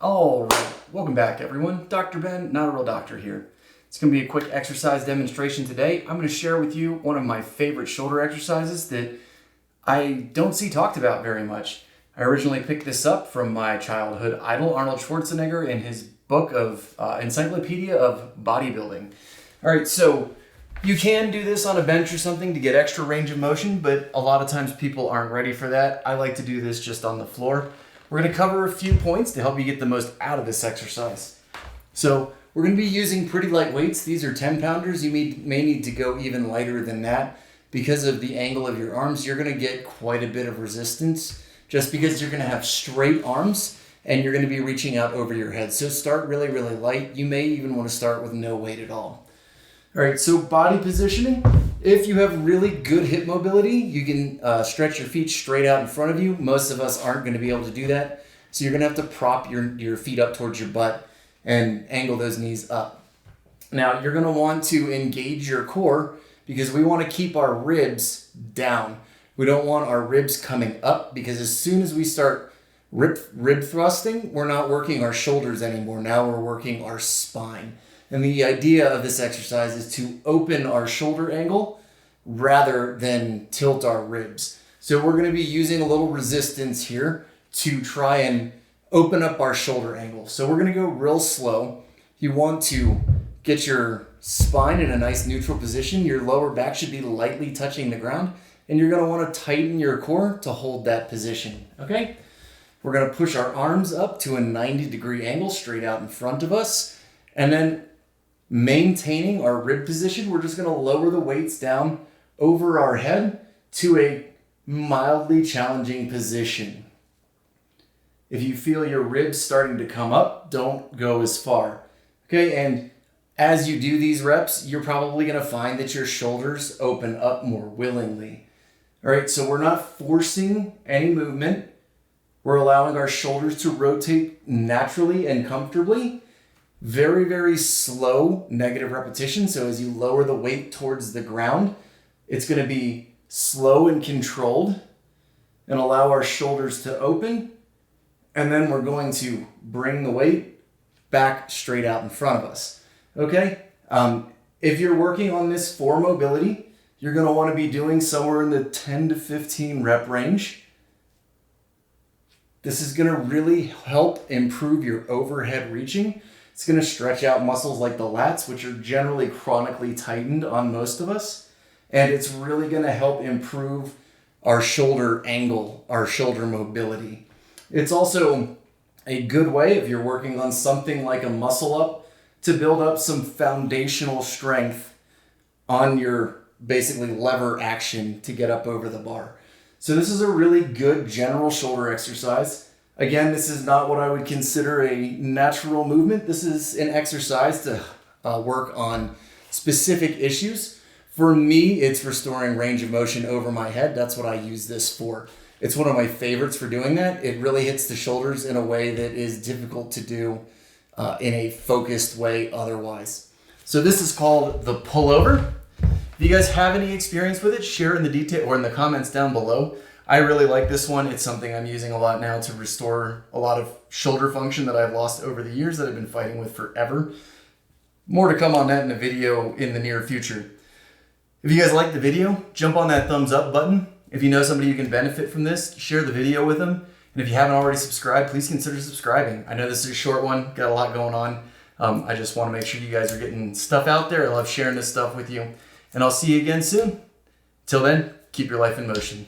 All right, welcome back everyone. Dr. Ben, not a real doctor here. It's going to be a quick exercise demonstration today. I'm going to share with you one of my favorite shoulder exercises that I don't see talked about very much. I originally picked this up from my childhood idol, Arnold Schwarzenegger, in his book of Encyclopedia of Bodybuilding. All right, so you can do this on a bench or something to get extra range of motion, but a lot of times people aren't ready for that. I like to do this just on the floor. We're going to cover a few points to help you get the most out of this exercise. So we're going to be using pretty light weights. These are 10 pounders. You may need to go even lighter than that. Because of the angle of your arms, you're going to get quite a bit of resistance just because you're going to have straight arms and you're going to be reaching out over your head. So start really, really light. You may even want to start with no weight at all. All right, so body positioning. If you have really good hip mobility, you can stretch your feet straight out in front of you. Most of us aren't going to be able to do that. So you're going to have to prop your feet up towards your butt and angle those knees up. Now, you're going to want to engage your core because we want to keep our ribs down. We don't want our ribs coming up because as soon as we start rib thrusting, we're not working our shoulders anymore. Now we're working our spine. And the idea of this exercise is to open our shoulder angle rather than tilt our ribs. So we're going to be using a little resistance here to try and open up our shoulder angle. So we're going to go real slow. You want to get your spine in a nice neutral position. Your lower back should be lightly touching the ground. And you're going to want to tighten your core to hold that position. Okay? We're going to push our arms up to a 90-degree angle straight out in front of us. And then maintaining our rib position, we're just going to lower the weights down over our head to a mildly challenging position. If you feel your ribs starting to come up, don't go as far. Okay, and as you do these reps, you're probably going to find that your shoulders open up more willingly. All right, so we're not forcing any movement. We're allowing our shoulders to rotate naturally and comfortably. Very, very slow negative repetition. So as you lower the weight towards the ground, it's going to be slow and controlled and allow our shoulders to open. And then we're going to bring the weight back straight out in front of us. Okay? If you're working on this for mobility, you're going to want to be doing somewhere in the 10 to 15 rep range. This is going to really help improve your overhead reaching. It's going to stretch out muscles like the lats, which are generally chronically tightened on most of us. And it's really going to help improve our shoulder angle, our shoulder mobility. It's also a good way, if you're working on something like a muscle up, to build up some foundational strength on your basically lever action to get up over the bar. So this is a really good general shoulder exercise. Again, this is not what I would consider a natural movement. This is an exercise to work on specific issues. For me, it's restoring range of motion over my head. That's what I use this for. It's one of my favorites for doing that. It really hits the shoulders in a way that is difficult to do in a focused way otherwise. So this is called the pullover. If you guys have any experience with it, share in the detail or in the comments down below. I really like this one. It's something I'm using a lot now to restore a lot of shoulder function that I've lost over the years that I've been fighting with forever. More to come on that in a video in the near future. If you guys like the video, jump on that thumbs up button. If you know somebody who can benefit from this, share the video with them. And if you haven't already subscribed, please consider subscribing. I know this is a short one, got a lot going on. I just want to make sure you guys are getting stuff out there. I love sharing this stuff with you. And I'll see you again soon. Till then, keep your life in motion.